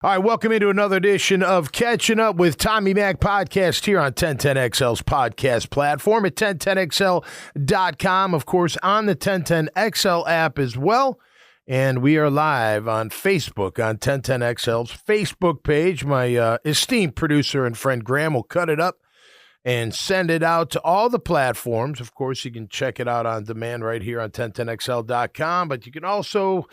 All right, welcome into another edition of Catching Up with Tommy Mac podcast here on 1010XL's podcast platform at 1010XL.com. Of course, on the 1010XL app as well. And we are live on Facebook on 1010XL's Facebook page. My esteemed producer and friend Graham will cut it up and send it out to all the platforms. Of course, you can check it out on demand right here on 1010XL.com, but you can also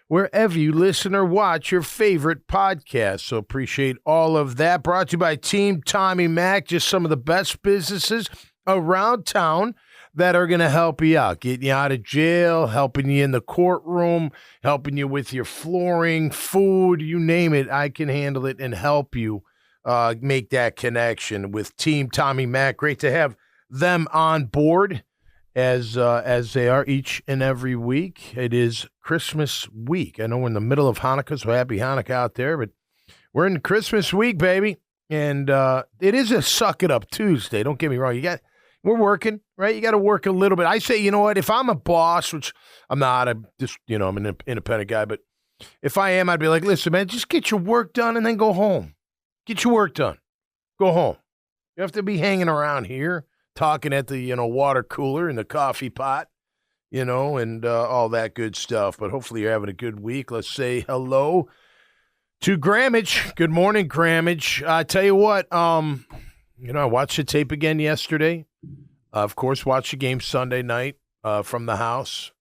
wherever you listen or watch your favorite podcast. So appreciate all of that. Brought to you by Team Tommy Mac, just some of the best businesses around town that are going to help you out, getting you out of jail, helping you in the courtroom, helping you with your flooring, food, you name it. I can handle it and help you make that connection with Team Tommy Mac. Great to have them on board as they are each and every week. It is Christmas week. I know we're in the middle of Hanukkah, so happy Hanukkah out there, but we're in Christmas week, baby. And it is a suck it up Tuesday. Don't get me wrong. We're working, right? You got to work a little bit. I say, you know what? If I'm a boss, which I'm not, I'm an independent guy, but if I am, I'd be like, listen, man, just get your work done and then go home. Get your work done. Go home. You have to be hanging around here, talking at the, water cooler and the coffee pot, and all that good stuff. But hopefully you're having a good week. Let's say hello to Grammage. Good morning, Grammage. I tell you what, I watched the tape again yesterday. Of course, watched the game Sunday night from the house.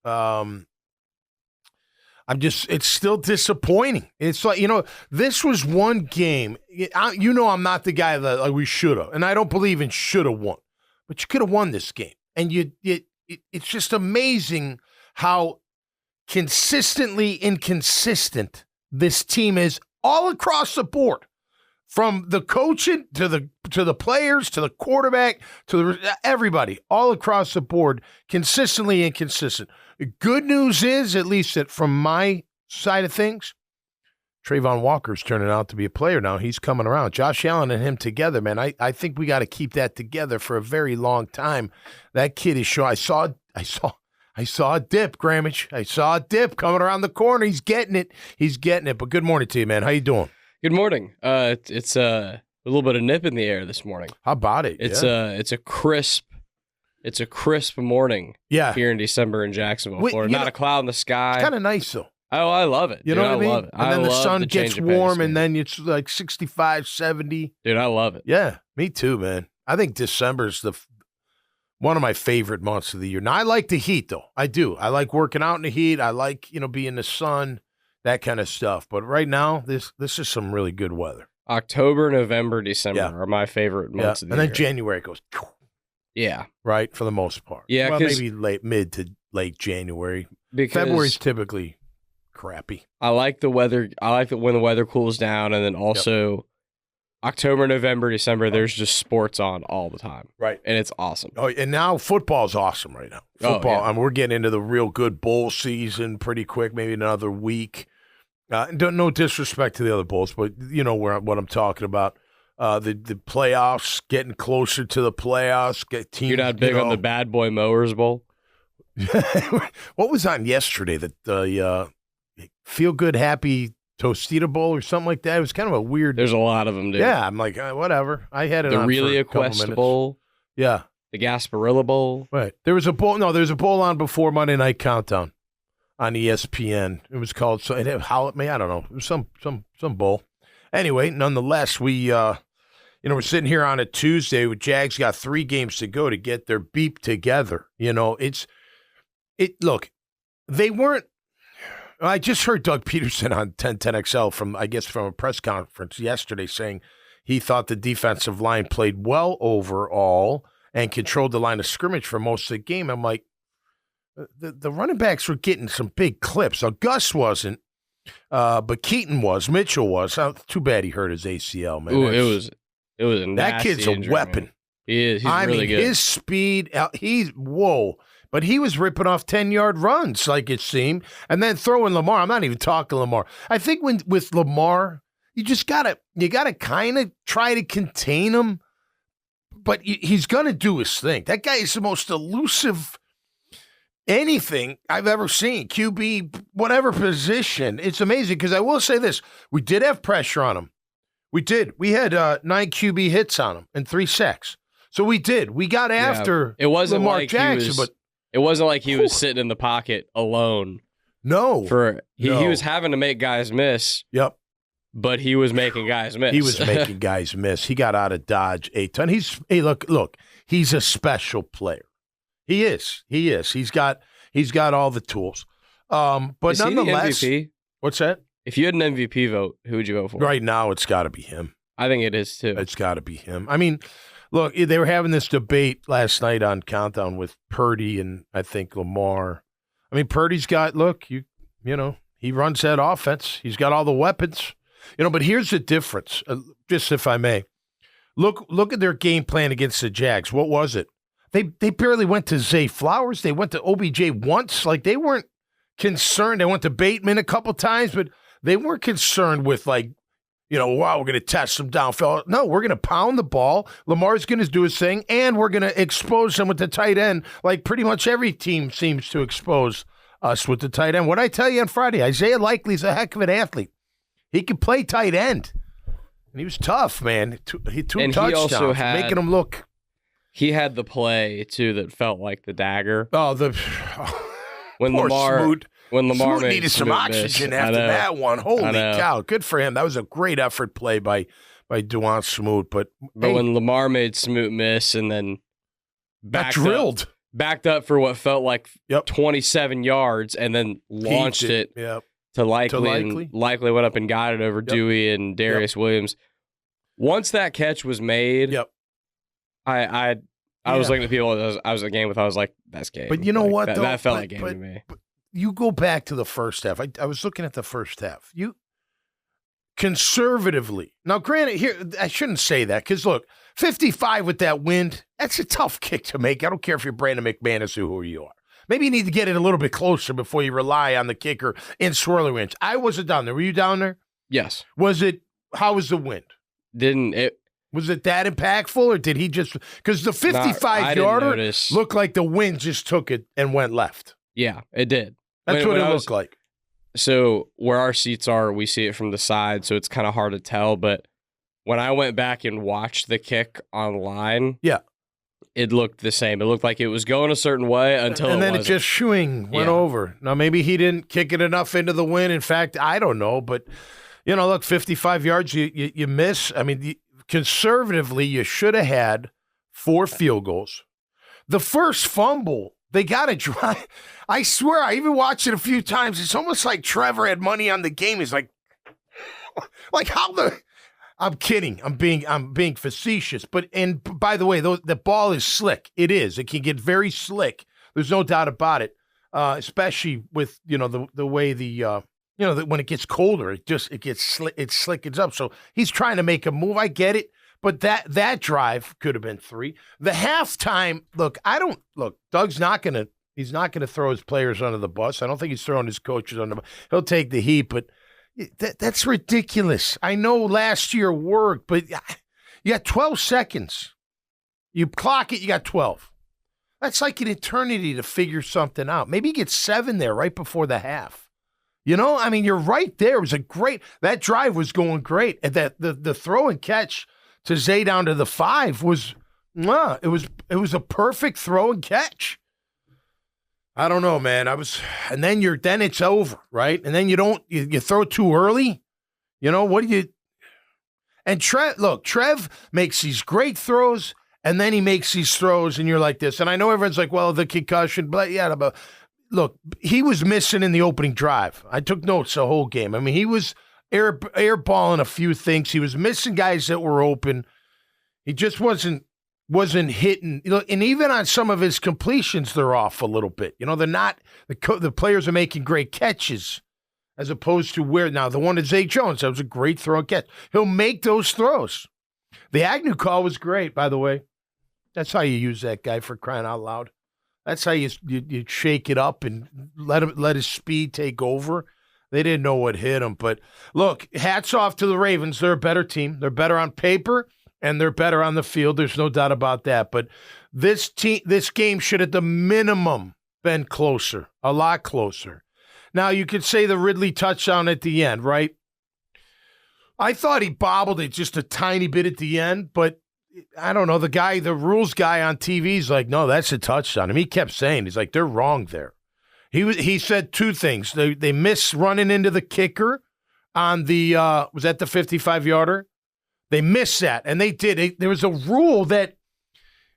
It's still disappointing. It's like, this was one game. I'm not the guy that we should have, and I don't believe in should have won. But you could have won this game. And it's just amazing how consistently inconsistent this team is all across the board. From the coaching to the players to the quarterback to everybody, all across the board, consistently inconsistent. The good news is, at least from my side of things, Trayvon Walker's turning out to be a player now. He's coming around. Josh Allen and him together, man. I think we got to keep that together for a very long time. That kid is sure. I saw a dip, Grammage. I saw a dip coming around the corner. He's getting it. But good morning to you, man. How you doing? Good morning. It's a little bit of nip in the air this morning. How about it? It's a crisp morning. Yeah. Here in December in Jacksonville, Florida. Not a cloud in the sky. It's kind of nice though. Oh, I love it. You know what I mean? Love it. And then the sun gets warm, and then it's like 65, 70. Dude, I love it. Yeah, me too, man. I think December's one of my favorite months of the year. Now, I like the heat, though. I do. I like working out in the heat. I like, being in the sun, that kind of stuff. But right now, this is some really good weather. October, November, December are my favorite months of the year. And then January goes. Yeah. Right, for the most part. Yeah, well, maybe mid to late January. February's typically crappy. I like the weather. I like it when the weather cools down, and then also October, November, December. There's just sports on all the time, right? And it's awesome. Oh, and now football's awesome right now. Football. I mean, we're getting into the real good bowl season pretty quick. Maybe another week. No disrespect to the other bowls, but you know what I'm talking about. The playoffs, getting closer to the playoffs. Teams, you're not big on the Bad Boy Mowers Bowl. What was on yesterday? The Feel Good Happy Tostita Bowl or something like that. It was kind of a weird. There's a lot of them, dude. Yeah, I'm like, whatever. I had it the on Really for a Quest Bowl. Yeah. The Gasparilla Bowl. Right. There was a bowl. No, there was a bowl on before Monday Night Countdown on ESPN. It was called I don't know. It was some bowl. Anyway, nonetheless, we're sitting here on a Tuesday with Jags got 3 games to go to get their beep together. Look, they weren't. I just heard Doug Peterson on 1010XL from a press conference yesterday saying he thought the defensive line played well overall and controlled the line of scrimmage for most of the game. I'm like, the running backs were getting some big clips. Now, Gus wasn't, but Keaton was. Mitchell was. Too bad he hurt his ACL, man. Ooh, it was a nasty that kid's injury, a weapon. Man. He is. He's really good. His speed, whoa. But he was ripping off 10-yard runs, like it seemed, and then throwing Lamar. I'm not even talking Lamar. I think with Lamar, you gotta kind of try to contain him, but he's gonna do his thing. That guy is the most elusive anything I've ever seen. QB, whatever position. It's amazing because I will say this. We did have pressure on him. We did. We had 9 QB hits on him and 3 sacks. So we did. We got after it wasn't Lamar like Jackson, but it wasn't like he was sitting in the pocket alone. No. He was having to make guys miss. Yep. But he was making guys miss. He was making guys miss. He got out of Dodge a ton. Look, he's a special player. He is. He's got all the tools. But is nonetheless, he the MVP? What's that? If you had an MVP vote, who would you vote for? Right now, it's got to be him. I think it is too. It's got to be him. I mean, look, they were having this debate last night on Countdown with Purdy and I think Lamar. I mean, Purdy's got you know, he runs that offense. He's got all the weapons. You know, but here's the difference, just if I may. Look at their game plan against the Jags. What was it? They barely went to Zay Flowers. They went to OBJ once. Like, they weren't concerned. They went to Bateman a couple times, but they weren't concerned with, like, you know, wow, we're going to test them downfield. No, we're going to pound the ball. Lamar's going to do his thing, and we're going to expose them with the tight end, like pretty much every team seems to expose us with the tight end. What I tell you on Friday, Isaiah Likely's a heck of an athlete. He could play tight end. And he was tough, man. Two touchdowns, he also making him look. He had the play, too, that felt like the dagger. Oh, when Lamar Smoot made needed some oxygen after that one. Holy cow. Good for him. That was a great effort play by Duane Smoot. But when Lamar made Smoot miss and then backed up for what felt like 27 yards and then launched it. Yep. To Likely. Likely went up and got it over Dewey and Darius Williams. Once that catch was made, I was looking at people I was at the game with. I was like, that's game. But you know what? That felt like game to me. But you go back to the first half. I was looking at the first half. You conservatively. Now, granted, here I shouldn't say that because look, 55 with that wind. That's a tough kick to make. I don't care if you're Brandon McManus or who you are. Maybe you need to get it a little bit closer before you rely on the kicker in swirly winds. I wasn't down there. Were you down there? Yes. How was the wind? Was it that impactful, or did he just – because the 55-yarder looked like the wind just took it and went left. Yeah, it did. That's what it looked like. So where our seats are, we see it from the side, so it's kind of hard to tell. But when I went back and watched the kick online – it looked the same. It looked like it was going a certain way until and then it just went over. Now, maybe he didn't kick it enough into the wind. In fact, I don't know. But, you know, look, 55 yards, you miss. I mean, conservatively, you should have had 4 field goals. The first fumble, they got to drive. I swear, I even watched it a few times. It's almost like Trevor had money on the game. He's like how the... I'm kidding. I'm being facetious. And by the way, the ball is slick. It is. It can get very slick. There's no doubt about it. Especially with the way when it gets colder, it gets slick. It slickens up. So he's trying to make a move. I get it. But that drive could have been 3. The halftime. Doug's not gonna. He's not gonna throw his players under the bus. I don't think he's throwing his coaches under the bus. He'll take the heat, but. That's ridiculous. I know last year worked, but you got 12 seconds. You clock it, you got 12. That's like an eternity to figure something out. Maybe you get 7 there right before the half. You know, I mean, you're right there. It was that drive was going great. And the throw and catch to Zay down to the 5 was, it was a perfect throw and catch. I don't know, man. And then it's over, right? And then you throw too early. You know, what do you? And Trev makes these great throws, and then he makes these throws, and you're like this. And I know everyone's like, well, the concussion, but look, he was missing in the opening drive. I took notes the whole game. I mean, he was airballing a few things. He was missing guys that were open. He just wasn't hitting, and even on some of his completions, they're off a little bit. You know, they're not, the players are making great catches as opposed to the one to Zay Jones, that was a great throw and catch. He'll make those throws. The Agnew call was great, by the way. That's how you use that guy, for crying out loud. That's how you shake it up and let his speed take over. They didn't know what hit him. But look, hats off to the Ravens. They're a better team. They're better on paper. And they're better on the field. There's no doubt about that. But this game should, at the minimum, been closer, a lot closer. Now, you could say the Ridley touchdown at the end, right? I thought he bobbled it just a tiny bit at the end, but I don't know. The rules guy on TV is like, no, that's a touchdown. And he kept saying, he's like, they're wrong there. He said two things. They missed running into the kicker on the, was that the 55-yarder? They missed that, and they did. There was a rule that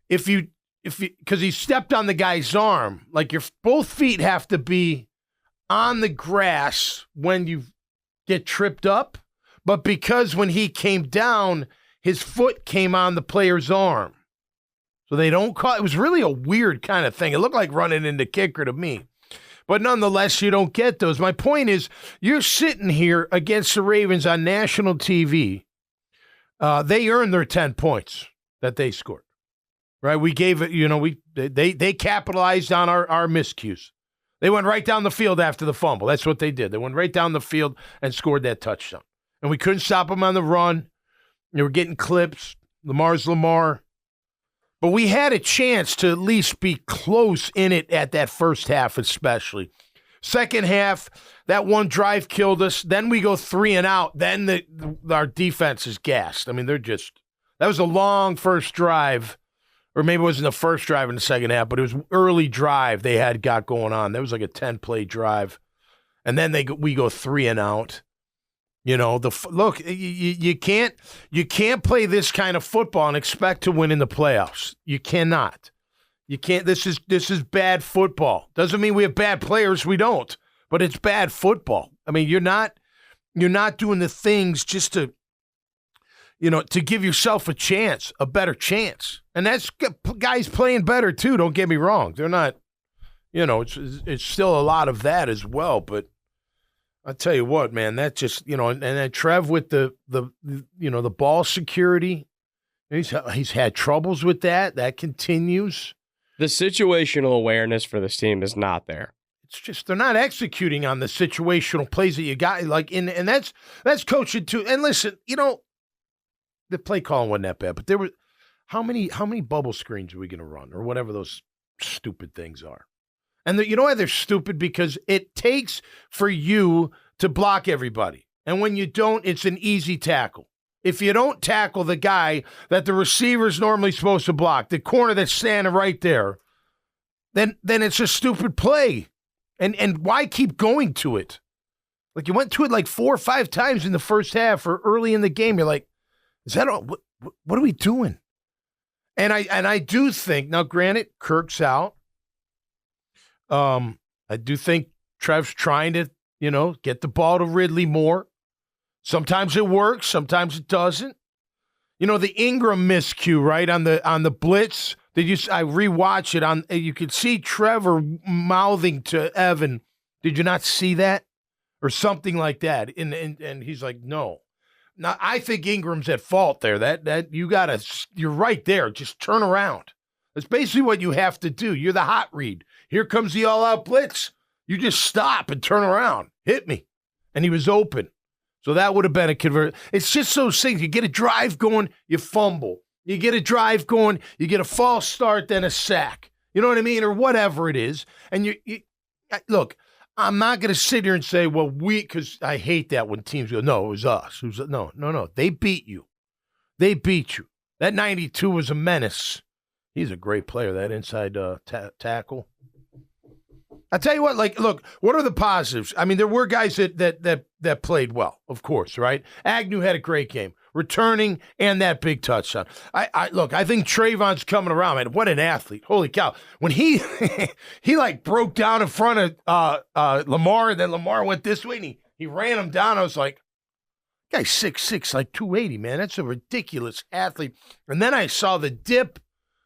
if you, because he stepped on the guy's arm, like your both feet have to be on the grass when you get tripped up, but because when he came down, his foot came on the player's arm. So they don't call it. Was really a weird kind of thing. It looked like running into kicker to me. But nonetheless, you don't get those. My point is, you're sitting here against the Ravens on national TV. They earned their 10 points that they scored. Right? We gave it, they capitalized on our miscues. They went right down the field after the fumble. That's what they did. They went right down the field and scored that touchdown. And we couldn't stop them on the run. They were getting clips. Lamar's Lamar. But we had a chance to at least be close in it at that first half especially. Second half, that one drive killed us. Then we go 3 and out. Then our defense is gassed. I mean, that was a long first drive. Or maybe it wasn't the first drive in the second half, but it was early drive they had got going on. That was like a 10-play drive. And then we go 3 and out. Look, you can't play this kind of football and expect to win in the playoffs. You cannot. You can't. This is bad football. Doesn't mean we have bad players. We don't. But it's bad football. I mean, you're not doing the things just to give yourself a chance, a better chance. And that's guys playing better too. Don't get me wrong. They're not. It's still a lot of that as well. But I tell you what, man, that just and then Trev with the ball security, he's had troubles with that. That continues. The situational awareness for this team is not there. It's just they're not executing on the situational plays that you got. And that's coaching too. And listen, the play calling wasn't that bad, but there were how many bubble screens are we going to run or whatever those stupid things are. And you know why they're stupid? Because it takes for you to block everybody. And when you don't, it's an easy tackle. If you don't tackle the guy that the receiver's normally supposed to block, the corner that's standing right there, then it's a stupid play. And why keep going to it? Like you went to it like 4 or 5 times in the first half or early in the game. You're like, is that all? What are we doing? And I do think, now granted, Kirk's out. I do think Trev's trying to, get the ball to Ridley more. Sometimes it works, sometimes it doesn't. The Ingram miscue, right, on the blitz. I rewatch it you could see Trevor mouthing to Evan, did you not see that? Or something like that. And he's like, no. Now I think Ingram's at fault there. That you're right there. Just turn around. That's basically what you have to do. You're the hot read. Here comes the all-out blitz. You just stop and turn around. Hit me. And he was open. So that would have been a convert. It's just those things. You get a drive going, you fumble. You get a drive going, you get a false start, then a sack. You know what I mean? Or whatever it is. And you look, I'm not going to sit here and say, well, because I hate that when teams go, no, it was us. No. They beat you. They beat you. That 92 was a menace. He's a great player, that inside tackle. I tell you what, look, what are the positives? I mean, there were guys that played well, of course, right? Agnew had a great game, returning and that big touchdown. I think Trayvon's coming around, man. What an athlete. Holy cow. When he broke down in front of Lamar, and then Lamar went this way, and he ran him down. I was like, guy's 6'6", like 280, man. That's a ridiculous athlete. And then I saw the dip.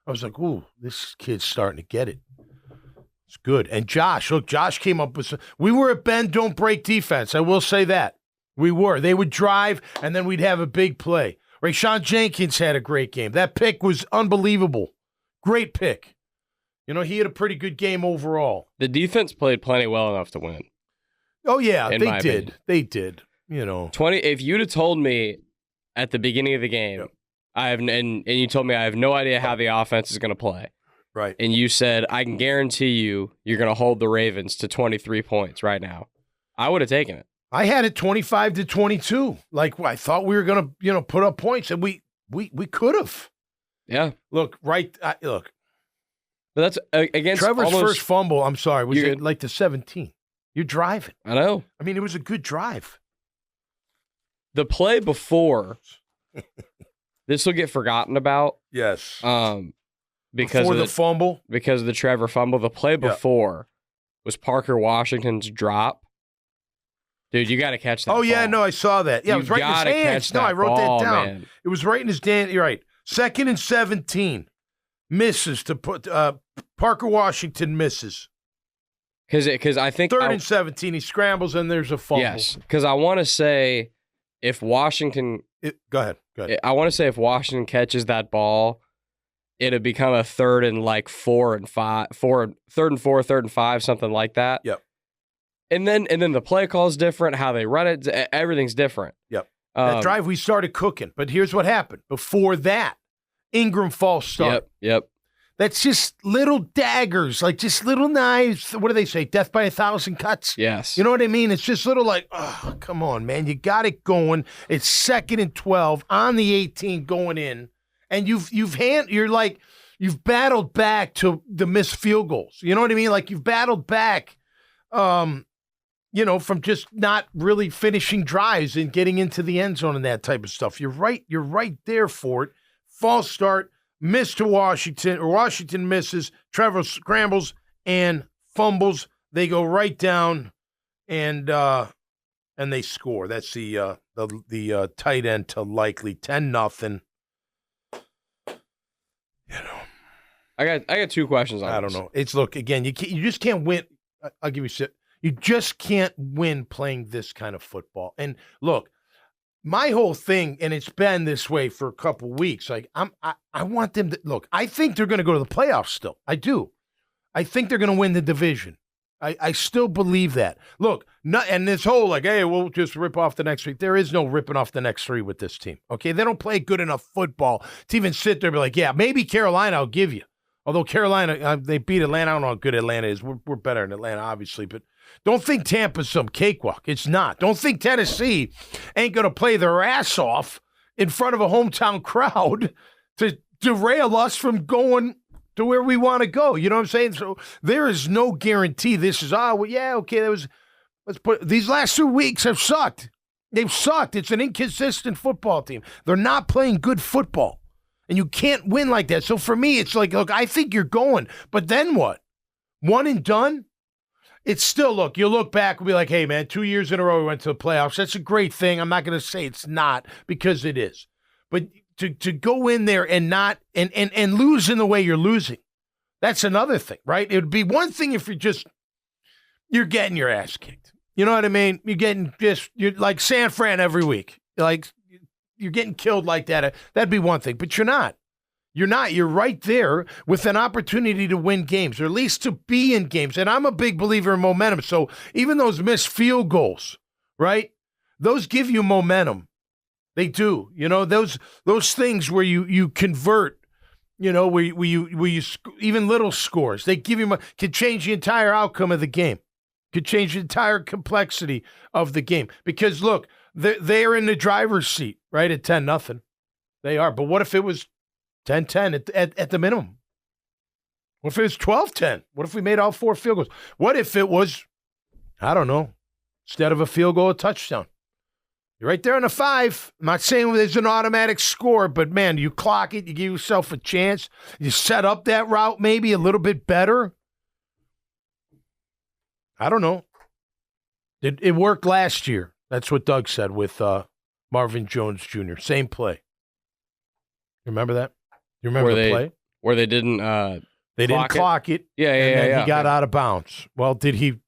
I was like, ooh, this kid's starting to get it. It's good. And Josh came up with we were a bend, don't break defense. I will say that. We were. They would drive, and then we'd have a big play. Rayshawn Jenkins had a great game. That pick was unbelievable. Great pick. He had a pretty good game overall. The defense played plenty well enough to win. Oh, yeah, they did. Opinion. They did. 20. If you'd have told me at the beginning of the game, yep. and you told me I have no idea how the offense is going to play. Right. and you said, I can guarantee you're going to hold the Ravens to 23 points right now, I would have taken it. I had it 25-22. Like, I thought we were going to, put up points, and we could have. Yeah. Look. But that's against Trevor's first fumble. I'm sorry, was it like the 17? You're driving. I know. I mean, it was a good drive. The play before, this will get forgotten about. Yes. Because before of the fumble, because of the Trevor fumble. The play before was Parker Washington's drop. Dude, you got to catch that. Oh yeah, ball. no, I saw that. Yeah, it was right in his hands. No, I wrote that down. Man. It was right in his hand. You're right. 2nd and 17, misses to put Parker Washington misses. Because I think 3rd and 17, he scrambles and there's a fumble. Yes, because I want to say if Washington, go ahead. I want to say if Washington catches that ball, it'd become a 3rd and 4 and 5, 3rd and 4, 3rd and 5, something like that. Yep. And then the play call is different. How they run it, everything's different. Yep. That drive we started cooking, but here's what happened. Before that, Ingram false start. Yep. That's just little daggers, like just little knives. What do they say? Death by 1,000 cuts? Yes. You know what I mean? It's just little like, oh, come on, man. You got it going. It's 2nd and 12 on the 18 going in. And you've battled back to the missed field goals. You know what I mean? Like you've battled back, from just not really finishing drives and getting into the end zone and that type of stuff. You're right there for it. False start. Miss to Washington, or Washington misses. Trevor scrambles and fumbles. They go right down, and they score. That's the tight end to Likely 10-0. I got 2 questions on this. I don't know. It's look again. You just can't win. I'll give you shit. You just can't win playing this kind of football. And look. My whole thing, and it's been this way for a couple weeks, like I want them to look. I think they're going to go to the playoffs still. I do. I think they're going to win the division. I still believe that. Look, and this whole like, hey, we'll just rip off the next 3. There is no ripping off the next 3 with this team. Okay, they don't play good enough football to even sit there and be like, yeah, maybe Carolina I'll give you. Although Carolina, they beat Atlanta. I don't know how good Atlanta is. We're better than Atlanta, obviously, but. Don't think Tampa's some cakewalk. It's not. Don't think Tennessee ain't going to play their ass off in front of a hometown crowd to derail us from going to where we want to go. You know what I'm saying? So there is no guarantee this is, these last 2 weeks have sucked. They've sucked. It's an inconsistent football team. They're not playing good football. And you can't win like that. So for me, it's like, look, I think you're going. But then what? One and done? It's still, look, you look back and be like, hey, man, 2 years in a row we went to the playoffs. That's a great thing. I'm not going to say it's not because it is. But to go in there and not and lose in the way you're losing, that's another thing, right? It would be one thing if you're getting your ass kicked. You know what I mean? You're like San Fran every week. Like you're getting killed like that. That'd be one thing, but you're not. You're not. You're right there with an opportunity to win games, or at least to be in games. And I'm a big believer in momentum. So even those missed field goals, right? Those give you momentum. They do. You know, those things where you convert, where you even little scores, they give you can change the entire outcome of the game. Could change the entire complexity of the game. Because look, they're in the driver's seat, right? At 10-0. They are. But what if it was 10-10 at the minimum? What if it was 12-10? What if we made all 4 field goals? What if it was, I don't know, instead of a field goal, a touchdown? You're right there on the 5. I'm not saying there's an automatic score, but, man, you clock it, you give yourself a chance. You set up that route maybe a little bit better. I don't know. It worked last year. That's what Doug said with Marvin Jones Jr. Same play. Remember that? You remember the play? Where they didn't clock it. Yeah. He got out of bounds. Well, was the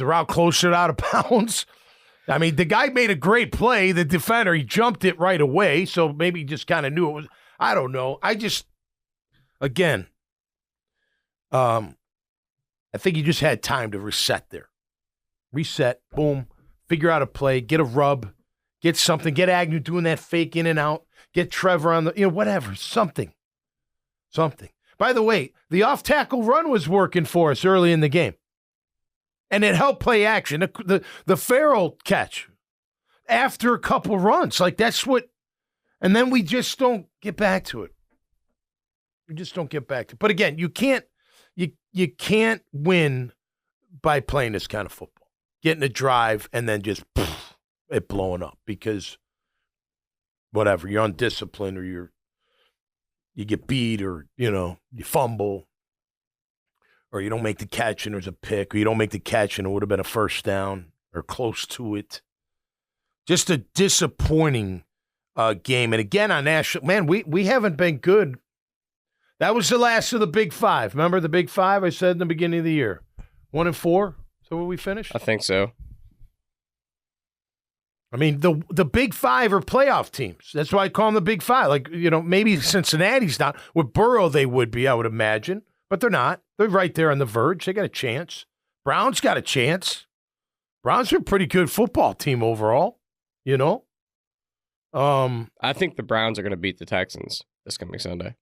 route closer out of bounds? I mean, the guy made a great play. The defender, he jumped it right away, so maybe he just kind of knew it was. I don't know. I think he just had time to reset there. Reset, boom, figure out a play, get a rub, get something, get Agnew doing that fake in and out. Get Trevor on the, whatever, something. By the way, the off-tackle run was working for us early in the game. And it helped play action. The Farrell catch after a couple runs. Like, that's what – and then we just don't get back to it. We just don't get back to it. But, again, you can't win by playing this kind of football. Getting a drive and then just it blowing up because whatever, you're undisciplined or you get beat or, you fumble. Or you don't make the catch and there's a pick, or you don't make the catch and it would have been a first down or close to it. Just a disappointing game. And again, on national, man, we haven't been good. That was the last of the Big Five. Remember the Big Five I said in the beginning of the year? 1-4? Is that what we finished? I think so. I mean, the Big Five are playoff teams. That's why I call them the Big Five. Like, maybe Cincinnati's not. With Burrow, they would be, I would imagine. But they're not. They're right there on the verge. They got a chance. Browns got a chance. Browns are a pretty good football team overall, I think the Browns are going to beat the Texans this coming Sunday.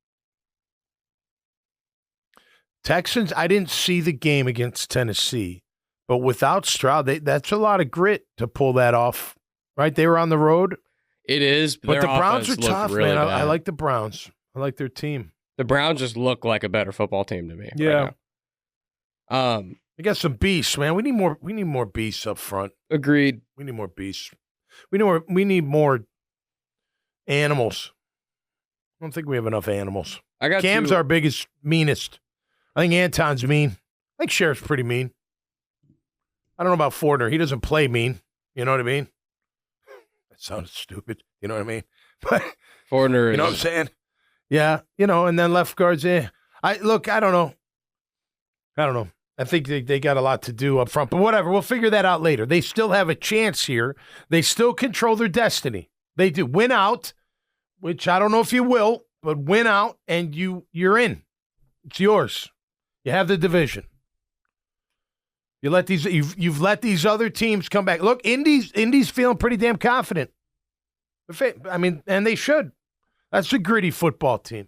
Texans, I didn't see the game against Tennessee, but without Stroud, that's a lot of grit to pull that off, right? They were on the road. It is, but the Browns are tough, really man. I like the Browns. I like their team. The Browns just look like a better football team to me. Yeah. Right, they got some beasts, man. We need more beasts up front. Agreed. We need more beasts. We need more animals. I don't think we have enough animals. Cam's our biggest, meanest. I think Anton's mean. I think Sheriff's pretty mean. I don't know about Fortner. He doesn't play mean. You know what I mean? That sounds stupid. You know what I mean? But Fortner, you know what I'm saying? Yeah, and then left guards. I don't know. I think they got a lot to do up front, but whatever. We'll figure that out later. They still have a chance here. They still control their destiny. They do. Win out, which I don't know if you will, but win out and you're in. It's yours. You have the division. You've let these other teams come back. Look, Indy's feeling pretty damn confident. I mean, and they should. That's a gritty football team.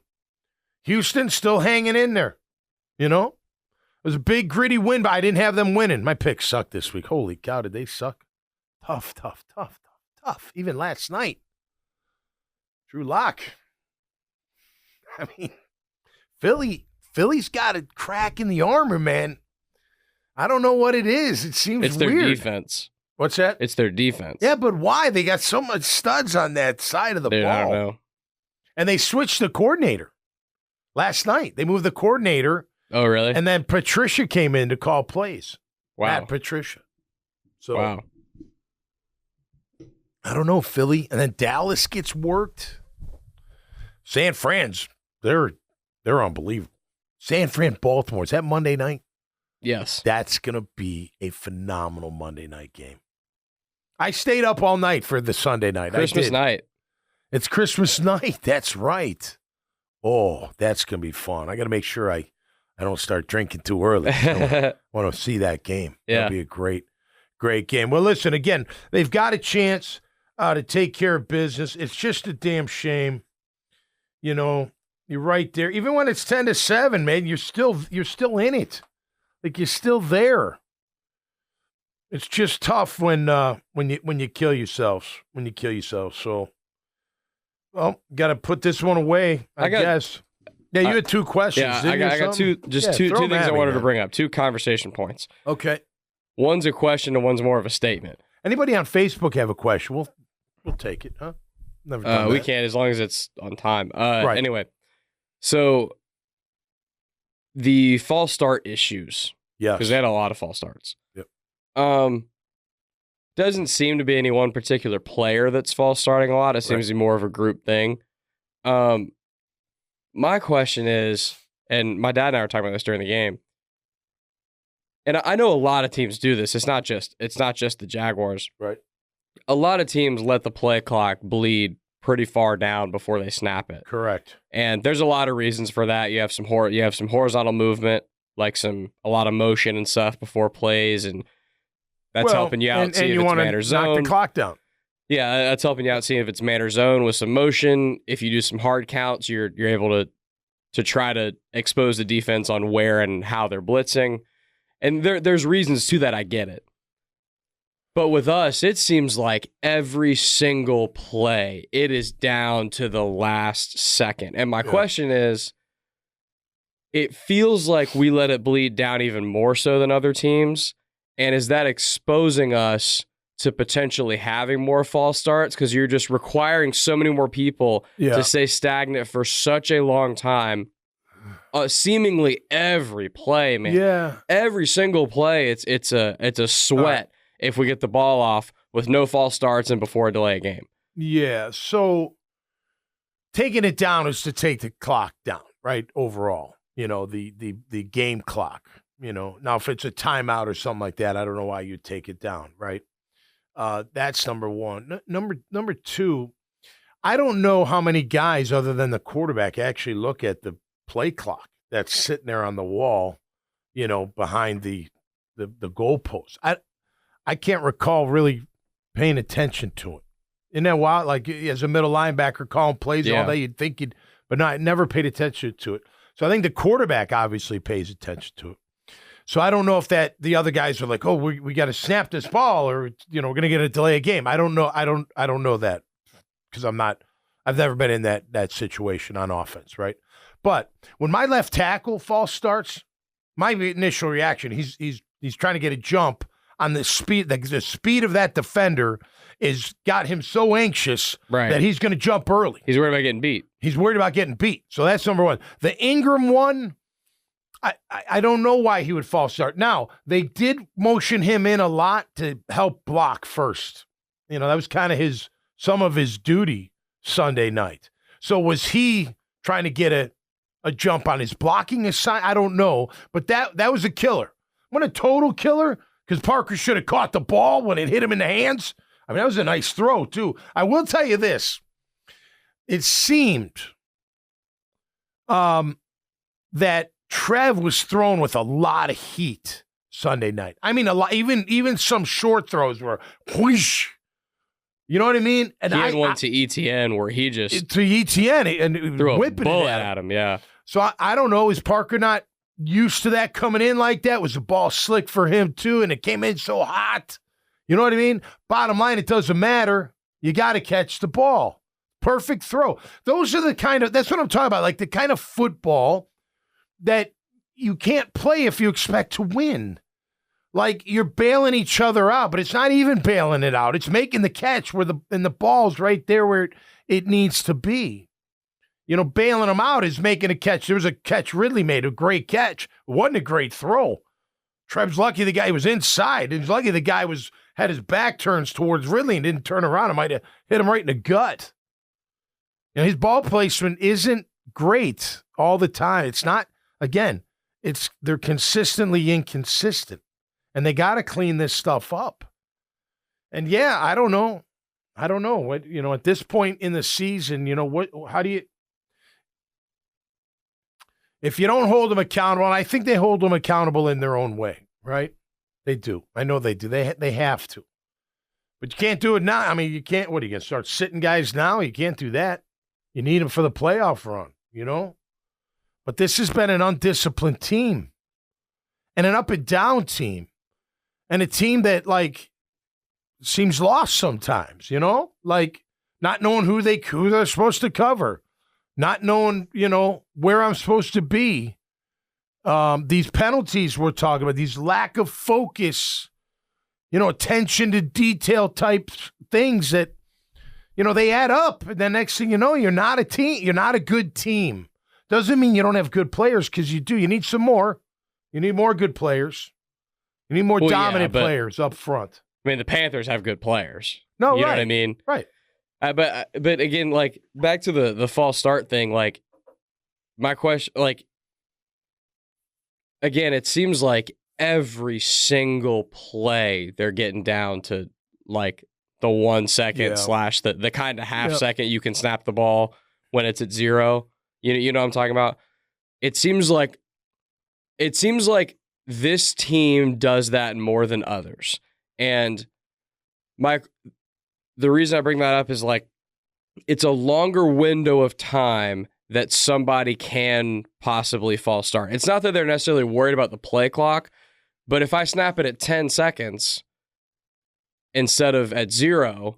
Houston's still hanging in there. It was a big, gritty win, but I didn't have them winning. My picks sucked this week. Holy cow, did they suck? Tough. Even last night. Drew Lock. I mean, Philly's got a crack in the armor, man. I don't know what it is. It seems it's their weird. Defense. What's that? It's their defense. Yeah, but why? They got so much studs on that side of the ball. I don't know. And they switched the coordinator last night. They moved the coordinator. Oh, really? And then Patricia came in to call plays. Wow. At Patricia. So, wow. I don't know, Philly. And then Dallas gets worked. San Fran's, they're unbelievable. San Fran, Baltimore. Is that Monday night? Yes. That's going to be a phenomenal Monday night game. I stayed up all night for the Sunday night. Christmas night. It's Christmas night. That's right. Oh, that's going to be fun. I got to make sure I don't start drinking too early. I want to see that game. Yeah. That'll be a great game. Well, listen, again, they've got a chance to take care of business. It's just a damn shame. You're right there. Even when it's 10-7, man, you're still in it. Like, you're still there. It's just tough when you kill yourselves. So, well, got to put this one away, I guess. Yeah, you had two questions. Yeah, I got two things I wanted to bring up. Two conversation points. Okay. One's a question and one's more of a statement. Anybody on Facebook have a question? We'll take it, huh? Never done that. We can, as long as it's on time. Right. Anyway, so the false start issues. Yeah. Because they had a lot of false starts. Yep. Doesn't seem to be any one particular player that's false starting a lot. It seems to be more of a group thing. My question is, and my dad and I were talking about this during the game, and I know a lot of teams do this. It's not just the Jaguars. Right. A lot of teams let the play clock bleed pretty far down before they snap it. Correct. And there's a lot of reasons for that. You have some horizontal movement, like a lot of motion and stuff before plays, and that's helping you out. See if it's man or zone. Knock the clock down. Yeah, that's helping you out seeing if it's man or zone with some motion. If you do some hard counts, you're able to to try to expose the defense on where and how they're blitzing. And there's reasons to that. I get it. But with us, it seems like every single play, it is down to the last second. And my question is, it feels like we let it bleed down even more so than other teams. And is that exposing us to potentially having more false starts? Because you're just requiring so many more people to stay stagnant for such a long time. Seemingly every play, man. Yeah. Every single play, it's a sweat if we get the ball off with no false starts and before a delay game. Yeah. So taking it down is to take the clock down, right? Overall, the game clock. Now if it's a timeout or something like that, I don't know why you'd take it down, right? That's number one. Number two, I don't know how many guys other than the quarterback actually look at the play clock that's sitting there on the wall, behind the goalpost. I can't recall really paying attention to it. Isn't that wild? Like as a middle linebacker calling plays all day, you'd think but no, I never paid attention to it. So I think the quarterback obviously pays attention to it. So I don't know if the other guys are like, oh, we got to snap this ball, or we're going to get a delay a game. I don't know. I don't know that because I've never been in that situation on offense, right? But when my left tackle false starts, my initial reaction, he's trying to get a jump on the speed. The speed of that defender is got him so anxious that he's going to jump early. He's worried about getting beat. So that's number one. The Ingram one, I don't know why he would false start. Now, they did motion him in a lot to help block first. That was kind of some of his duty Sunday night. So was he trying to get a jump on his blocking assignment? I don't know, but that was a killer. What a total killer, because Parker should have caught the ball when it hit him in the hands. I mean, that was a nice throw, too. I will tell you this. It seemed that Trev was thrown with a lot of heat Sunday night. I mean, a lot. Even some short throws were whoosh. You know what I mean? And he had one to ETN where he just to ETN and threw a whipping bullet it at him. Yeah. So I don't know. Is Parker not used to that coming in like that? Was the ball slick for him too? And it came in so hot. You know what I mean? Bottom line, it doesn't matter. You got to catch the ball. Perfect throw. Those are that's what I'm talking about. Like the kind of football that you can't play if you expect to win. Like you're bailing each other out, but it's not even bailing it out. It's making the catch and the ball's right there where it needs to be. Bailing them out is making a catch. There was a catch Ridley made, a great catch. It wasn't a great throw. Trev's lucky the guy was inside. He was lucky the guy had his back turns towards Ridley and didn't turn around. It might have hit him right in the gut. His ball placement isn't great all the time. It's not, again, they're consistently inconsistent. And they got to clean this stuff up. And yeah, I don't know. What, at this point in the season, how do you, if you don't hold them accountable, and I think they hold them accountable in their own way, right? They do. I know they do. They have to. But you can't do it now. I mean, you can't, what, are you going to start sitting guys now? You can't do that. You need them for the playoff run, But this has been an undisciplined team and an up and down team and a team that, seems lost sometimes, Like not knowing who they're supposed to cover, not knowing, where I'm supposed to be. These penalties we're talking about, these lack of focus, attention to detail type things that, they add up. And then next thing you know, you're not a team. You're not a good team. Doesn't mean you don't have good players, because you do. You need some more. You need more good players. You need more dominant players up front. I mean, the Panthers have good players. No, you know what I mean? Right. But again, back to the false start thing, my question, again, it seems like every single play they're getting down to, the 1 second / the kind of half second you can snap the ball when it's at 0. You know what I'm talking about? It seems like this team does that more than others. And the reason I bring that up is it's a longer window of time that somebody can possibly false start. It's not that they're necessarily worried about the play clock, but if I snap it at 10 seconds instead of at 0,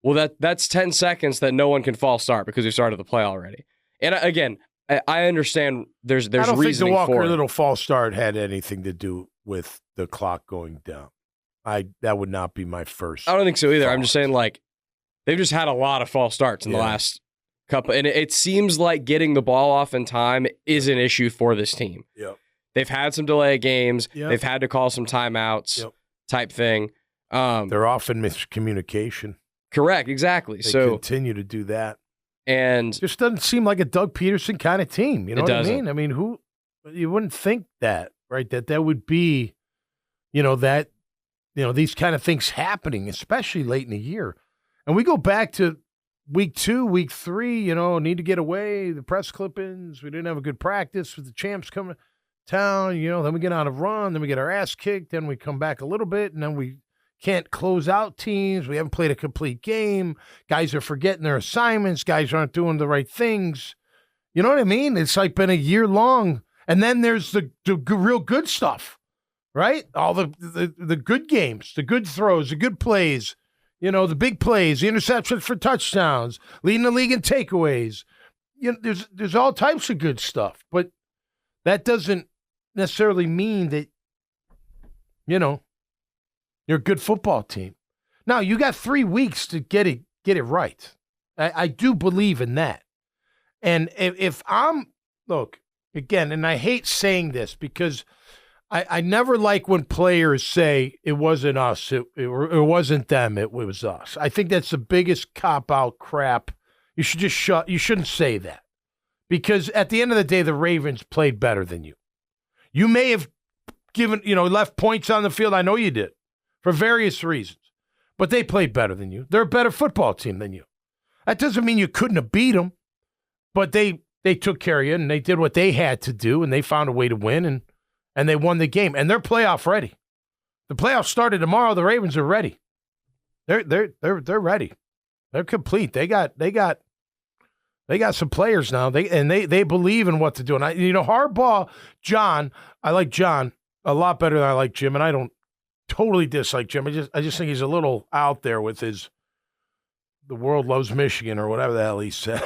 well, that's 10 seconds that no one can false start because we started the play already. And again, I understand there's reasoning for it. I don't think the Walker Little false start had anything to do with the clock going down. That would not be my first. I don't think so either. Thought. I'm just saying, like, they've just had a lot of false starts in the last couple, and it seems like getting the ball off in time is an issue for this team. They've had some delay games. They've had to call some timeouts type thing. They're often miscommunication. Correct, exactly. They continue to do that. And just doesn't seem like a Doug Peterson kind of team. You know what I mean? I mean, you wouldn't think that, right? That would be, these kind of things happening, especially late in the year. And we go back to week 2, week 3, need to get away, the press clippings. We didn't have a good practice with the champs coming to town, then we get on a run, then we get our ass kicked, then we come back a little bit, and then we can't close out teams. We haven't played a complete game. Guys are forgetting their assignments. Guys aren't doing the right things. You know what I mean? It's like been a year long. And then there's the real good stuff, right? All the good games, the good throws, the good plays, the big plays, the interceptions for touchdowns, leading the league in takeaways. There's all types of good stuff, but that doesn't necessarily mean that, you're a good football team. Now, you got 3 weeks to get it right. I do believe in that. And if look, again, and I hate saying this because I never like when players say it wasn't us, it wasn't them, it was us. I think that's the biggest cop-out crap. You should just you shouldn't say that. Because at the end of the day, the Ravens played better than you. You may have left points on the field. I know you did for various reasons, but they played better than you. They're a better football team than you. That doesn't mean you couldn't have beat them, but they took care of you and they did what they had to do and they found a way to win and they won the game and they're playoff ready. The playoffs started tomorrow. The Ravens are ready. They're ready. They're complete. They got some players now. They believe in what to do. And Harbaugh, John, I like John a lot better than I like Jim, and I don't totally dislike Jim. I just think he's a little out there with his "the world loves Michigan" or whatever the hell he said.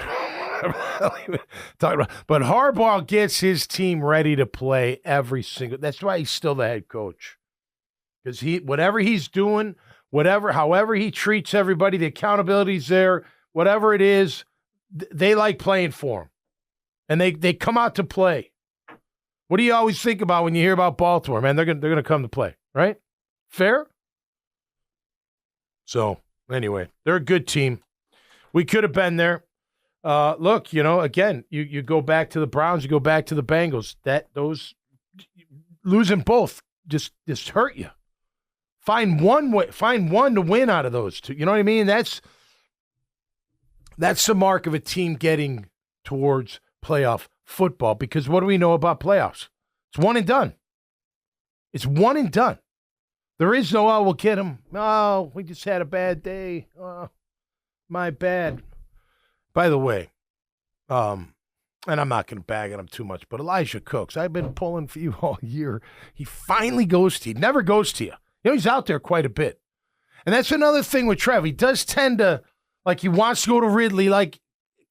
But Harbaugh gets his team ready to play every single. That's why he's still the head coach, because whatever he's doing, however he treats everybody, the accountability's there. Whatever it is, they like playing for him, and they come out to play. What do you always think about when you hear about Baltimore? Man, they're gonna come to play, right? Fair? So, anyway, they're a good team. We could have been there. Look, again, you go back to the Browns, you go back to the Bengals. Those losing both just hurt you. Find one to win out of those two. You know what I mean? That's the mark of a team getting towards playoff football, because what do we know about playoffs? It's one and done. It's one and done. There is no, we'll get him. Oh, we just had a bad day. Oh, my bad. By the way, and I'm not going to bag on him too much, but Elijah Cooks, I've been pulling for you all year. He finally goes to you. Never goes to you. He's out there quite a bit. And that's another thing with Trev. He does tend to, like, he wants to go to Ridley, like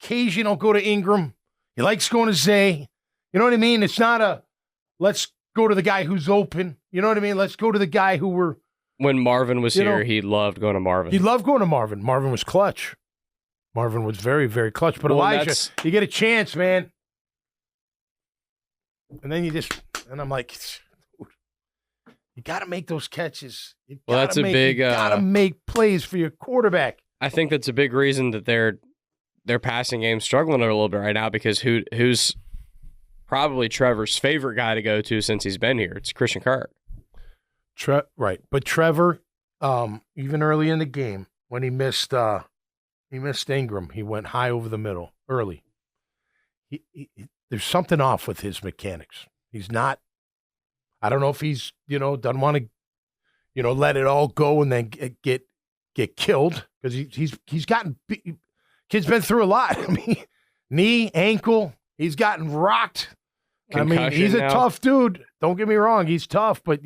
occasionally go to Ingram. He likes going to Zay. You know what I mean? It's not a, let's go to the guy who's open. You know what I mean? Let's go to the guy who we're. When Marvin was here, he loved going to Marvin. He loved going to Marvin. Marvin was clutch. Marvin was very, very clutch. But Elijah, you get a chance, man. And then and I'm like, you got to make those catches. You got to make plays for your quarterback. I think that's a big reason that their passing game's struggling a little bit right now, because who's probably Trevor's favorite guy to go to since he's been here? It's Christian Kirk. Right. But Trevor, even early in the game, when he missed Ingram, he went high over the middle early. There's something off with his mechanics. He's not, I don't know if he's, doesn't want to, let it all go and then get killed, because he's gotten, kid's been through a lot. I mean, Knee, ankle. He's gotten rocked. Concussion I mean, he's a now. tough dude. Don't get me wrong. He's tough, but,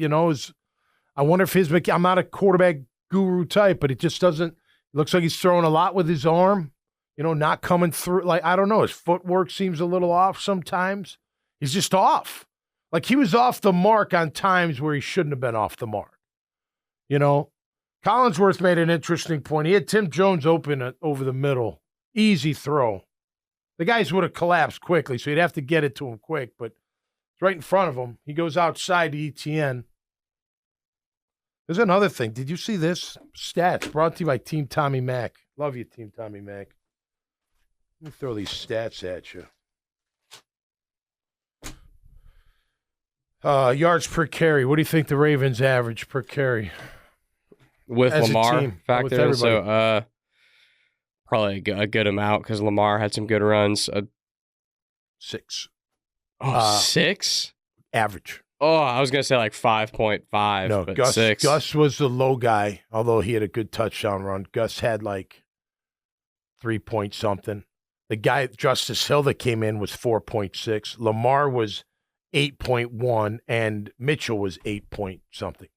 I wonder if I'm not a quarterback guru type, but it just doesn't – looks like he's throwing a lot with his arm, not coming through. Like, I don't know. His footwork seems a little off sometimes. He's just off. Like, he was off the mark on times where he shouldn't have been off the mark. Collinsworth made an interesting point. He had Tim Jones open over the middle. Easy throw. The guys would have collapsed quickly, so you'd have to get it to him quick, but it's right in front of him. He goes outside to ETN. There's another thing. Did you see this? Stats brought to you by Team Tommy Mac. Love you, Team Tommy Mac. Let me throw these stats at you. Yards per carry. What do you think the Ravens average per carry? With As a Lamar team, factored with in, everybody. so probably a good amount because Lamar had some good runs. 6. 6? Average. Oh, I was going to say like 5.5, No, but Gus, 6. Gus was the low guy, although he had a good touchdown run. Gus had like 3 point something. The guy, Justice Hill, that came in was 4.6. Lamar was 8.1, and Mitchell was 8 point something.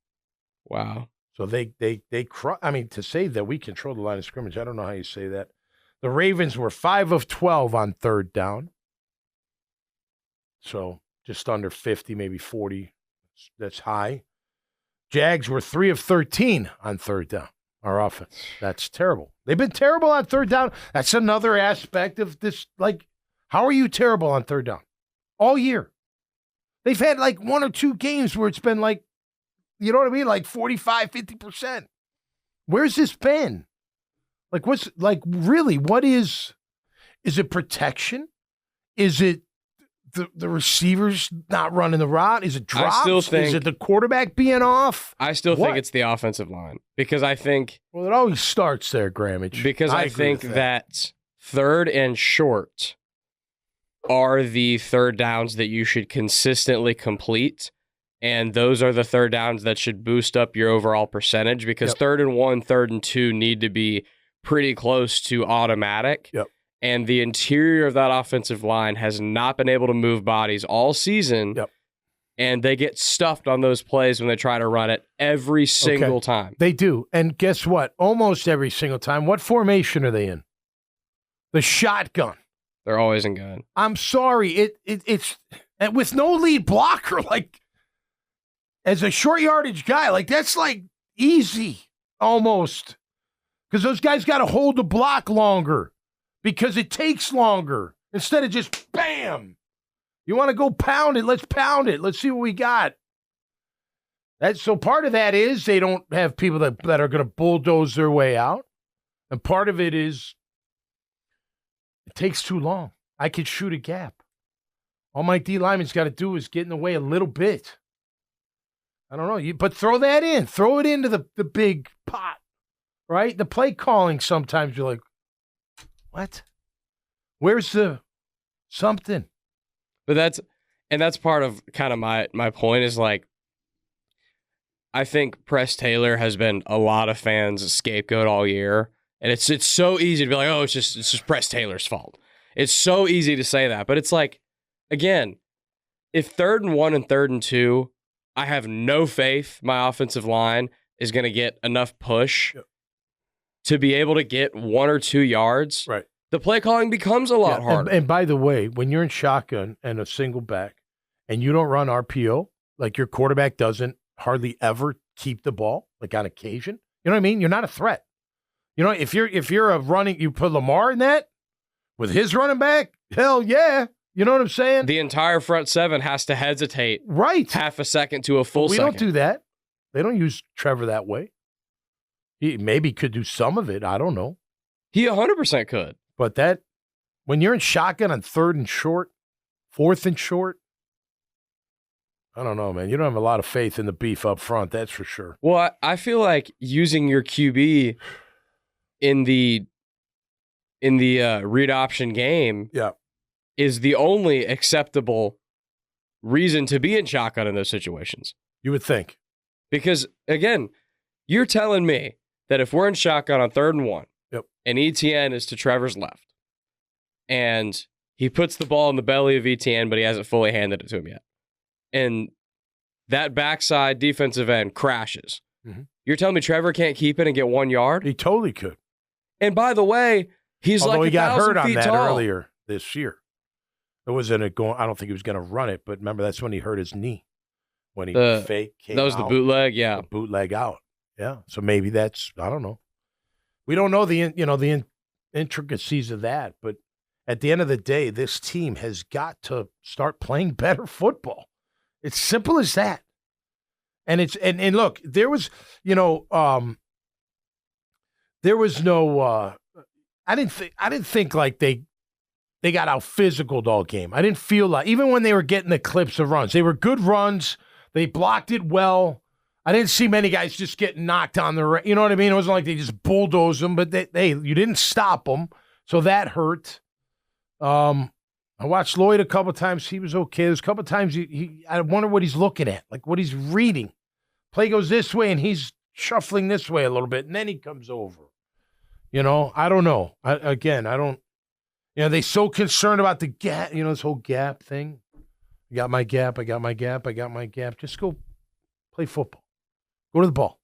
Wow. So to say that we control the line of scrimmage, I don't know how you say that. The Ravens were 5 of 12 on third down. So just under 50, maybe 40. That's high. Jags were 3 of 13 on third down, our offense. That's terrible. They've been terrible on third down. That's another aspect of this. Like, how are you terrible on third down? All year. They've had like 1 or 2 games where it's been like, you know what I mean? Like 45, 50%. Where's this been? Like, what is it protection? Is it the receivers not running the route? Is it drops? Is it the quarterback being off? I still think it's the offensive line because I think. Well, it always starts there, Grammage. Because I think that third and short are the third downs that you should consistently complete. And those are the third downs that should boost up your overall percentage because 3rd and 1, 3rd and 2 need to be pretty close to automatic. Yep. And the interior of that offensive line has not been able to move bodies all season. Yep. And they get stuffed on those plays when they try to run it every single time. They do. And guess what? Almost every single time. What formation are they in? The shotgun. They're always in gun. I'm sorry. It's and with no lead blocker, like, as a short yardage guy, like, that's like easy almost. Because those guys got to hold the block longer because it takes longer instead of just bam. You want to go pound it? Let's pound it. Let's see what we got. So part of that is they don't have people that are going to bulldoze their way out. And part of it is it takes too long. I could shoot a gap. All my D lineman's got to do is get in the way a little bit. I don't know. But throw that in. Throw it into the big pot, right? The play calling sometimes you're like, what? Where's the something? But that's part of kind of my point is like, I think Press Taylor has been a lot of fans' scapegoat all year. And it's so easy to be like, oh, it's just Press Taylor's fault. It's so easy to say that. But it's like, again, if 3rd and 1 and 3rd and 2, I have no faith my offensive line is going to get enough push to be able to get 1 or 2 yards. Right. The play calling becomes a lot harder. And by the way, when you're in shotgun and a single back and you don't run RPO, like your quarterback doesn't hardly ever keep the ball, like on occasion, you know what I mean? You're not a threat. You know, if you're a running, you put Lamar in that with his running back, hell yeah. You know what I'm saying? The entire front 7 has to hesitate half a second to a full second. second. We don't do that. They don't use Trevor that way. He maybe could do some of it. I don't know. He 100% could. But that, when you're in shotgun on 3rd and short, 4th and short, I don't know, man. You don't have a lot of faith in the beef up front, that's for sure. Well, I feel like using your QB in the read option game is the only acceptable reason to be in shotgun in those situations. You would think. Because, again, you're telling me that if we're in shotgun on 3rd and 1, and ETN is to Trevor's left, and He puts the ball in the belly of ETN, but he hasn't fully handed it to him yet. And that backside defensive end crashes. Mm-hmm. You're telling me Trevor can't keep it and get 1 yard? He totally could. And by the way, he's Although like he got hurt on that tall. earlier this year. It wasn't a going. I don't think he was going to run it, but remember that's when he hurt his knee. When he came that was out, the bootleg, yeah. The bootleg out, yeah. So maybe that's, I don't know. We don't know the intricacies of that, but at the end of the day, this team has got to start playing better football. It's simple as that. And it's and look, there was no. I didn't think like they got out physical all game. I didn't feel like, even when they were getting the clips of runs, they were good runs. They blocked it well. I didn't see many guys just getting knocked on the, you know what I mean? It wasn't like they just bulldozed them, but you didn't stop them, so that hurt. I watched Lloyd a couple times. He was okay. There's a couple times I wonder what he's looking at, like what he's reading. Play goes this way, and he's shuffling this way a little bit, and then he comes over. I don't know. I don't. They're so concerned about the gap, this whole gap thing. I got my gap. Just go play football. Go to the ball.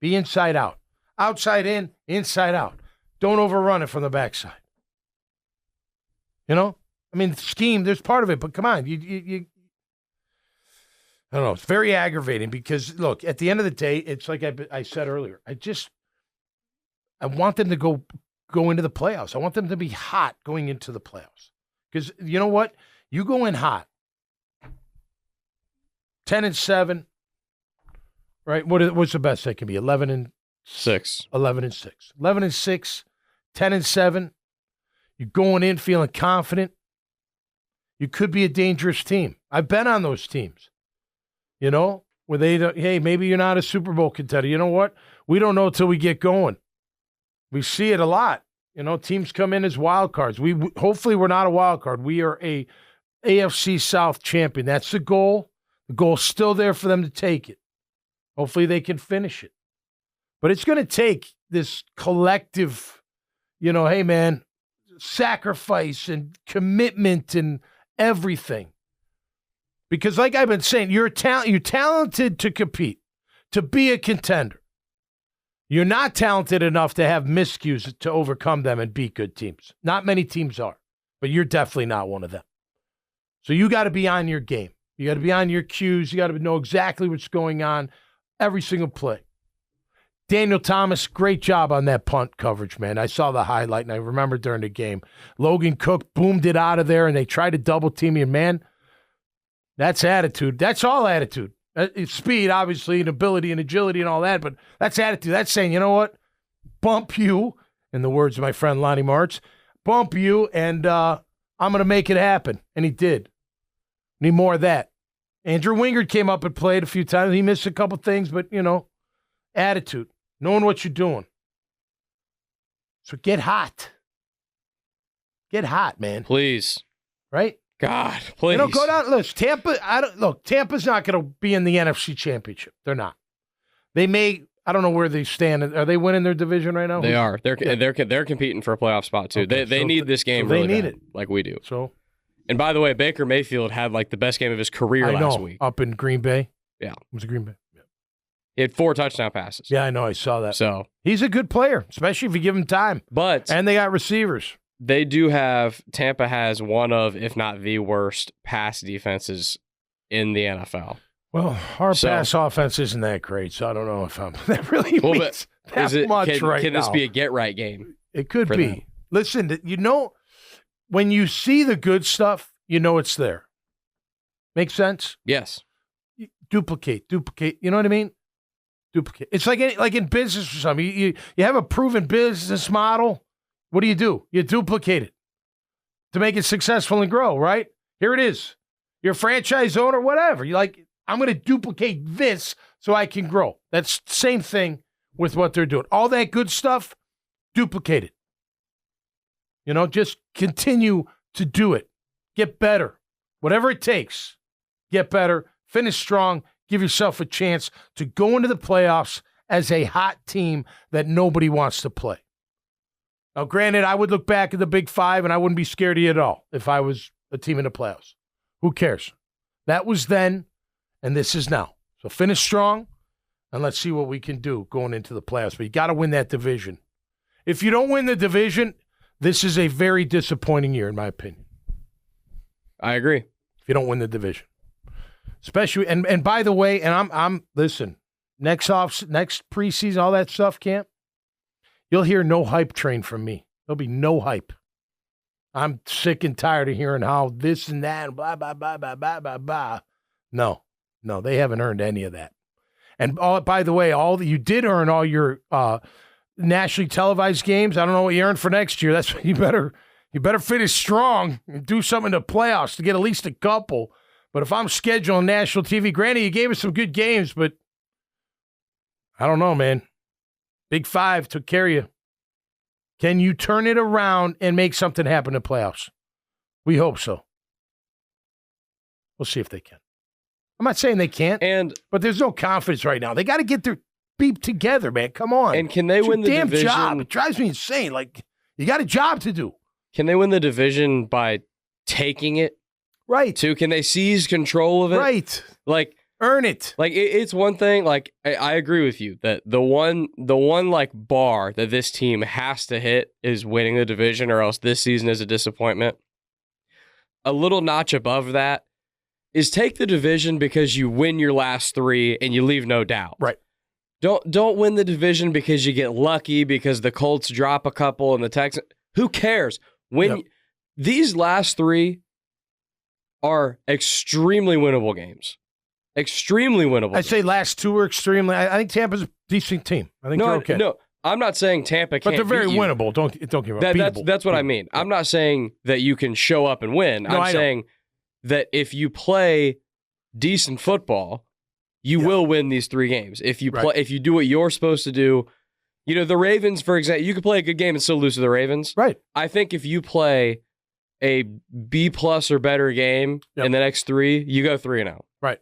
Be inside out. Outside in, inside out. Don't overrun it from the backside. Scheme, there's part of it, but come on. You I don't know. It's very aggravating because, look, at the end of the day, it's like I said earlier. I want them to go into the playoffs. I want them to be hot going into the playoffs. Because you know what? You go in hot. 10-7, right? What's the best that can be? 11-6. 11-6. 11-6, 10-7. You're going in feeling confident. You could be a dangerous team. I've been on those teams. Where they don't, hey, maybe you're not a Super Bowl contender. You know what? We don't know until we get going. We see it a lot. Teams come in as wild cards. Hopefully we're not a wild card. We are a AFC South champion. That's the goal. The goal's still there for them to take it. Hopefully they can finish it. But it's going to take this collective, hey, man, sacrifice and commitment and everything. Because like I've been saying, you're talented to compete, to be a contender. You're not talented enough to have miscues to overcome them and beat good teams. Not many teams are, but you're definitely not one of them. So you got to be on your game. You got to be on your cues. You got to know exactly what's going on every single play. Daniel Thomas, great job on that punt coverage, man. I saw the highlight, and I remember during the game. Logan Cook boomed it out of there, and they tried to double team you. Man, that's attitude. That's all attitude. It's speed, obviously, and ability and agility and all that, but that's attitude. That's saying, you know what? Bump you, in the words of my friend Lonnie Martz, bump you, and I'm going to make it happen. And he did. Need more of that. Andrew Wingard came up and played a few times. He missed a couple things, but, attitude, knowing what you're doing. So get hot. Get hot, man. Please. Right? God, please. Go down. Look, Tampa's not going to be in the NFC Championship. They're not. They may. I don't know where they stand. Are they winning their division right now? They are. They're competing for a playoff spot too. Okay, they need this game. Really they need bad, it like we do. So. And by the way, Baker Mayfield had like the best game of his career last week. Up in Green Bay. Yeah, it was Green Bay. Yeah. He had 4 touchdown passes. Yeah, I know. I saw that. So he's a good player, especially if you give him time. And they got receivers. They do have, Tampa has one of, if not the worst, pass defenses in the NFL. Well, our pass offense isn't that great, so I don't know if that really means that much right now. Can this be a get-right game? It could be. Them? Listen, when you see the good stuff, it's there. Make sense? Yes. Duplicate. You know what I mean? Duplicate. It's like in business or something. You have a proven business model. What do? You duplicate it to make it successful and grow, right? Here it is. You're a franchise owner, whatever. You're like, I'm going to duplicate this so I can grow. That's the same thing with what they're doing. All that good stuff, duplicate it. Just continue to do it. Get better. Whatever it takes. Get better. Finish strong. Give yourself a chance to go into the playoffs as a hot team that nobody wants to play. Now, granted, I would look back at the Big Five and I wouldn't be scared of you at all if I was a team in the playoffs. Who cares? That was then, and this is now. So finish strong, and let's see what we can do going into the playoffs. But you got to win that division. If you don't win the division, this is a very disappointing year, in my opinion. I agree. If you don't win the division. Especially, and by the way, and I'm listen, next preseason, all that stuff, camp, you'll hear no hype train from me. There'll be no hype. I'm sick and tired of hearing how this and that, and blah, blah, blah, blah, blah, blah, blah. No, they haven't earned any of that. And by the way, you did earn all your nationally televised games. I don't know what you earned for next year. That's you better finish strong and do something in the playoffs to get at least a couple. But if I'm scheduling national TV, granted, you gave us some good games, but I don't know, man. Big Five took care of you. Can you turn it around and make something happen in the playoffs? We hope so. We'll see if they can. I'm not saying they can't, but there's no confidence right now. They got to get their beep together, man. Come on. And can they win the division? Job. It drives me insane. Like, you got a job to do. Can they win the division by taking it? Right. Can they seize control of it? Right. Like, earn it. Like, it's one thing. Like, I agree with you that the one like bar that this team has to hit is winning the division, or else this season is a disappointment. A little notch above that is take the division because you win your last three and you leave no doubt. Right. Don't win the division because you get lucky because the Colts drop a couple and the Texans. Who cares? These last three are extremely winnable games. Extremely winnable. I'd say last two are extremely. I think Tampa's a decent team. I think they're okay. No, I'm not saying Tampa can't. But they're very beat you. winnable. Don't get me wrong. That's what I mean. I'm not saying that you can show up and win. No, I'm saying that if you play decent football, you will win these three games. If you if you do what you're supposed to do, the Ravens, for example, you could play a good game and still lose to the Ravens. Right. I think if you play a B+ or better game in the next three, you go 3-0. Right.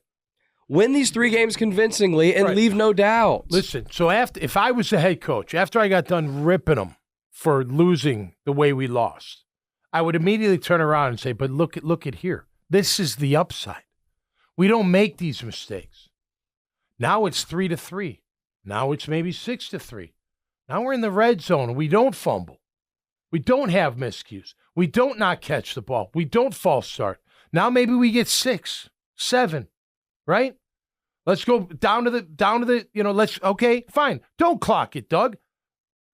Win these three games convincingly and leave no doubt. Listen, so if I was the head coach, after I got done ripping them for losing the way we lost, I would immediately turn around and say, but look at here. This is the upside. We don't make these mistakes. Now it's 3-3. Now it's maybe 6-3. Now we're in the red zone. We don't fumble. We don't have miscues. We don't not catch the ball. We don't false start. Now maybe we get 6, 7. Right? Let's go down to the, okay, fine. Don't clock it, Doug.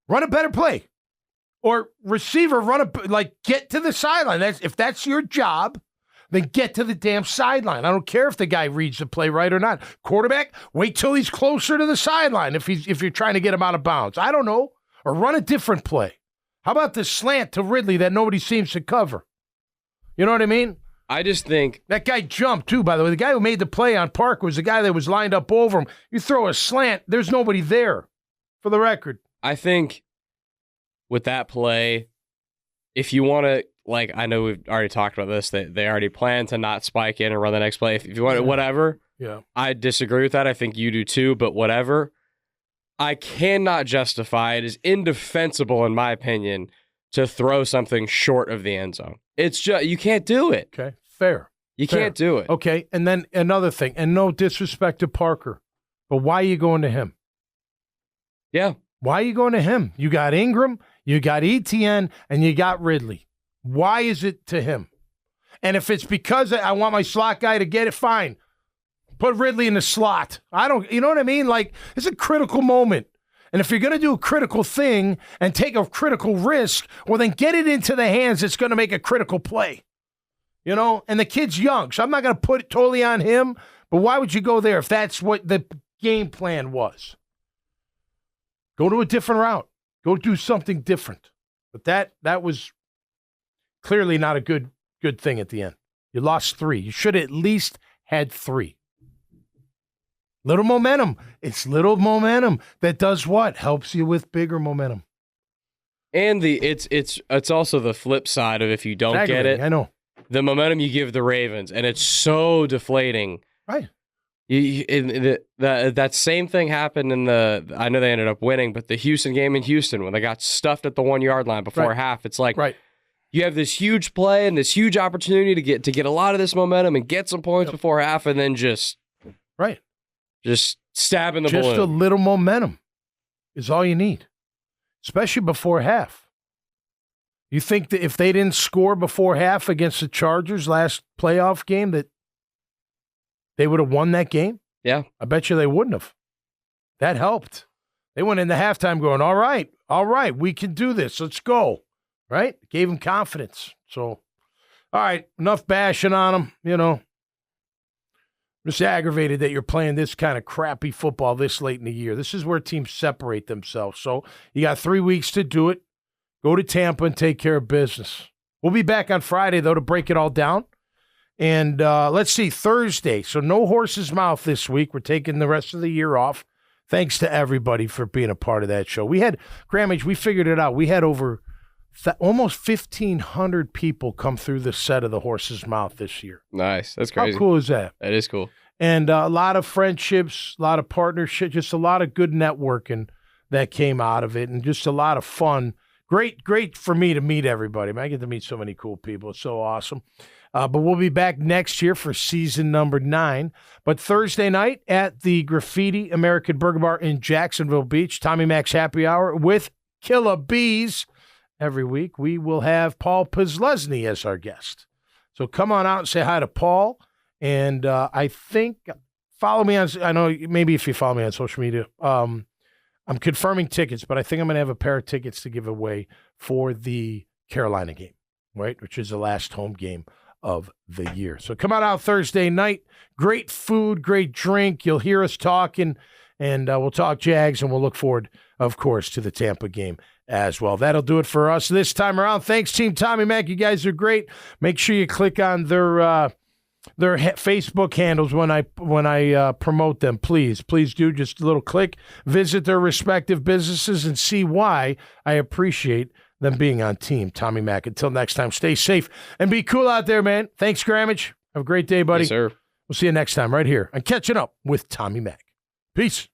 Run a better play. Or receiver, get to the sideline. If that's your job, then get to the damn sideline. I don't care if the guy reads the play right or not. Quarterback, wait till he's closer to the sideline if you're trying to get him out of bounds. I don't know. Or run a different play. How about the slant to Ridley that nobody seems to cover? You know what I mean? I just think that guy jumped too, by the way. The guy who made the play on Park was the guy that was lined up over him. You throw a slant, there's nobody there, for the record. I think with that play, if you want to, I know we've already talked about this, that they already plan to not spike in and run the next play. If you want to, whatever, I disagree with that. I think you do too, but whatever. I cannot justify it. Is indefensible, in my opinion, to throw something short of the end zone. It's just, you can't do it. Okay, fair. You can't do it. Okay, and then another thing, and no disrespect to Parker, but why are you going to him? Yeah. Why are you going to him? You got Ingram, you got ETN, and you got Ridley. Why is it to him? And if it's because I want my slot guy to get it, fine. Put Ridley in the slot. You know what I mean? It's a critical moment. And if you're going to do a critical thing and take a critical risk, well, then get it into the hands that's going to make a critical play. And the kid's young, so I'm not going to put it totally on him, but why would you go there if that's what the game plan was? Go to a different route. Go do something different. But that was clearly not a good thing at the end. You lost 3. You should have at least had 3. Little momentum. It's little momentum that does what? Helps you with bigger momentum. And it's also the flip side of if you don't get it. I know. The momentum you give the Ravens, and it's so deflating. Right. That same thing happened in I know they ended up winning, but the Houston game in Houston when they got stuffed at the 1 yard line before half, it's like you have this huge play and this huge opportunity to get a lot of this momentum and get some points before half, and then just stabbing the balloon. Just a little momentum is all you need, especially before half. You think that if they didn't score before half against the Chargers last playoff game, that they would have won that game? Yeah. I bet you they wouldn't have. That helped. They went into halftime going, all right, we can do this. Let's go. Right? Gave them confidence. So, all right, enough bashing on them, you know. I'm just aggravated that you're playing this kind of crappy football this late in the year. This is where teams separate themselves. So you got 3 weeks to do it. Go to Tampa and take care of business. We'll be back on Friday, though, to break it all down. And let's see, Thursday. So no horse's mouth this week. We're taking the rest of the year off. Thanks to everybody for being a part of that show. We had, Grammage, we figured it out. We had over almost 1,500 people come through the set of the horse's mouth this year. Nice. That's crazy. How cool is that? That is cool. And a lot of friendships, a lot of partnerships, just a lot of good networking that came out of it, and just a lot of fun. Great for me to meet everybody. I get to meet so many cool people. It's so awesome. But we'll be back next year for season number 9. But Thursday night at the Graffiti American Burger Bar in Jacksonville Beach, Tommy Mac's Happy Hour with Killer Bees. Every week, we will have Paul Pizlesny as our guest. So come on out and say hi to Paul. And I think, follow me on, I know maybe if you follow me on social media, I'm confirming tickets, but I think I'm going to have a pair of tickets to give away for the Carolina game, right, which is the last home game of the year. So come on out Thursday night. Great food, great drink. You'll hear us talking, and we'll talk Jags, and we'll look forward, of course, to the Tampa game as well. That'll do it for us this time around. Thanks, Team Tommy Mac. You guys are great. Make sure you click on their Facebook handles when I promote them. Please do. Just a little click. Visit their respective businesses and see why I appreciate them being on Team Tommy Mac. Until next time, stay safe and be cool out there, man. Thanks, Grammage. Have a great day, buddy. Yes, sir. We'll see you next time right here on Catching Up with Tommy Mac. Peace.